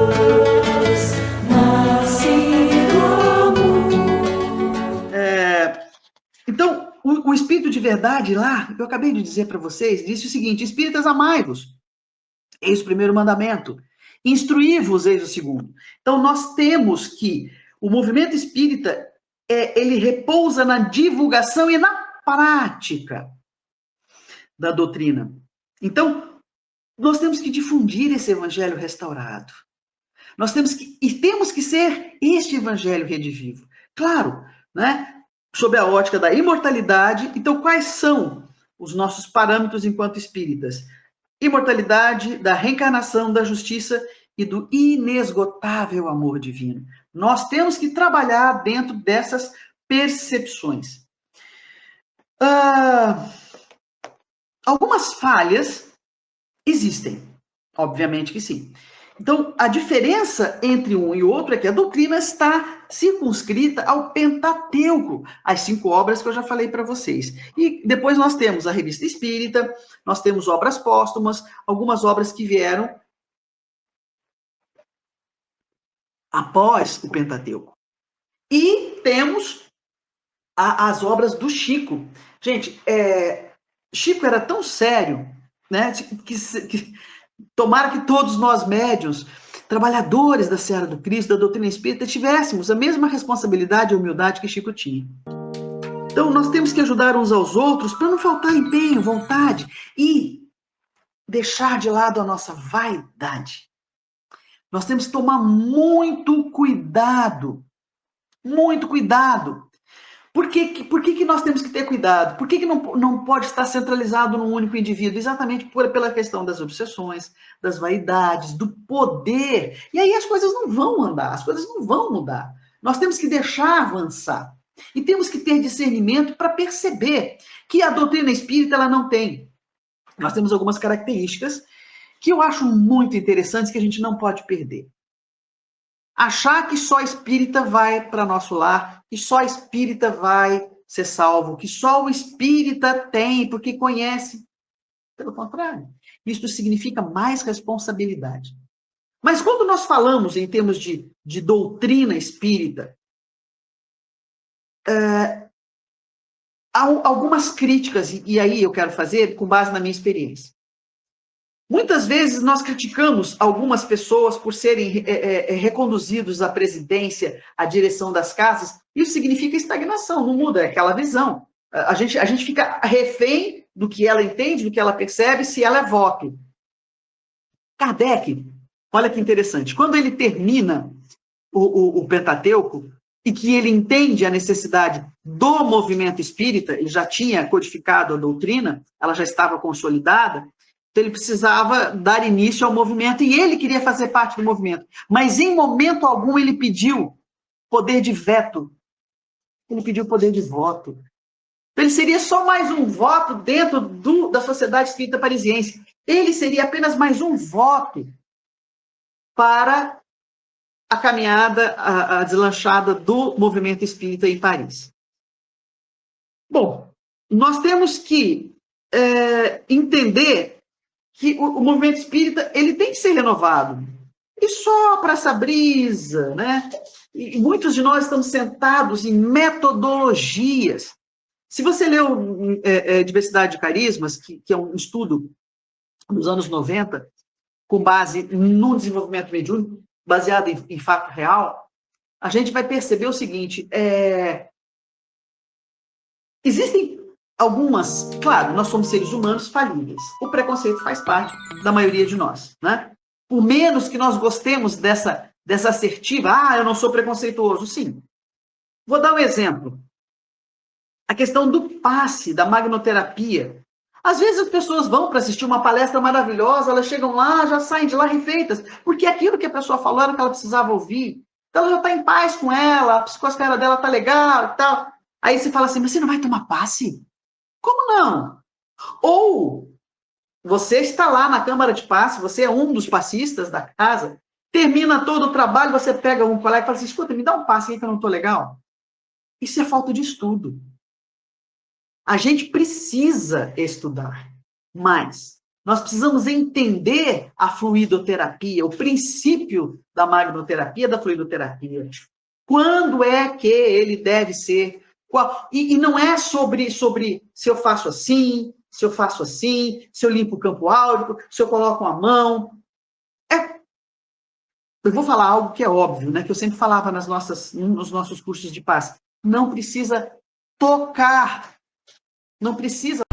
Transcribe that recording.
luz, nasce do amor. Então, o Espírito de verdade lá, eu acabei de dizer para vocês, disse o seguinte: Espíritas, amai-vos. Eis o primeiro mandamento. Instruí-vos, eis o segundo. Então, nós temos que o movimento espírita, ele repousa na divulgação e na prática da doutrina. Então, nós temos que difundir esse evangelho restaurado. Nós temos que ser este evangelho redivivo. Claro, né? Sob a ótica da imortalidade. Então, quais são os nossos parâmetros enquanto espíritas? Imortalidade, da reencarnação, da justiça e do inesgotável amor divino. Nós temos que trabalhar dentro dessas percepções. Algumas falhas existem, obviamente que sim. Então, a diferença entre um e outro é que a doutrina está circunscrita ao Pentateuco, as 5 obras que eu já falei para vocês. E depois nós temos a Revista Espírita, nós temos obras póstumas, algumas obras que vieram após o Pentateuco. E temos as obras do Chico. Gente, Chico era tão sério, né, que tomara que todos nós médiuns, trabalhadores da Seara do Cristo, da doutrina espírita, tivéssemos a mesma responsabilidade e humildade que Chico tinha. Então, nós temos que ajudar uns aos outros para não faltar empenho, vontade e deixar de lado a nossa vaidade. Nós temos que tomar muito cuidado. Muito cuidado. Por que nós temos que ter cuidado? Por que não pode estar centralizado num único indivíduo? Exatamente pela questão das obsessões, das vaidades, do poder. E aí as coisas não vão andar, as coisas não vão mudar. Nós temos que deixar avançar. E temos que ter discernimento para perceber que a doutrina espírita ela não tem. Nós temos algumas características que eu acho muito interessantes que a gente não pode perder. Achar que só espírita vai para nosso lar, que só espírita vai ser salvo, que só o espírita tem porque conhece. Pelo contrário, isso significa mais responsabilidade. Mas quando nós falamos em termos de doutrina espírita, há algumas críticas, e aí eu quero fazer com base na minha experiência. Muitas vezes nós criticamos algumas pessoas por serem reconduzidos à presidência, à direção das casas. Isso significa estagnação, não muda, é aquela visão. A gente fica refém do que ela entende, do que ela percebe, se ela é voto. Kardec, olha que interessante, quando ele termina o Pentateuco e que ele entende a necessidade do movimento espírita, ele já tinha codificado a doutrina, ela já estava consolidada, então ele precisava dar início ao movimento e ele queria fazer parte do movimento. Mas em momento algum ele pediu poder de veto. Ele pediu poder de voto. Então ele seria só mais um voto dentro da Sociedade Espírita Parisiense. Ele seria apenas mais um voto para a caminhada, a deslanchada do movimento espírita em Paris. Bom, nós temos que entender que o movimento espírita ele tem que ser renovado. E sopra essa brisa, né? E muitos de nós estamos sentados em metodologias. Se você leu Diversidade de Carismas, que é um estudo dos anos 90, com base no desenvolvimento mediúnico, baseado em fato real, a gente vai perceber o seguinte, existem algumas, claro, nós somos seres humanos falíveis. O preconceito faz parte da maioria de nós, né? Por menos que nós gostemos dessa assertiva, eu não sou preconceituoso, sim. Vou dar um exemplo. A questão do passe, da magnoterapia. Às vezes as pessoas vão para assistir uma palestra maravilhosa, elas chegam lá, já saem de lá refeitas, porque aquilo que a pessoa falou era o que ela precisava ouvir. Então ela já está em paz com ela, a psicosfera dela está legal e tal. Aí você fala assim, mas você não vai tomar passe? Como não? Ou você está lá na Câmara de Passe, você é um dos passistas da casa, termina todo o trabalho, você pega um colega e fala assim, escuta, me dá um passe aí que eu não estou legal. Isso é falta de estudo. A gente precisa estudar mais. Nós precisamos entender a fluidoterapia, o princípio da magnoterapia, da fluidoterapia. Quando é que ele deve ser? E não é sobre se eu faço assim, se eu faço assim, se eu limpo o campo áurico, se eu coloco uma mão. Eu vou falar algo que é óbvio, né? Que eu sempre falava nos nossos cursos de paz. Não precisa tocar. Não precisa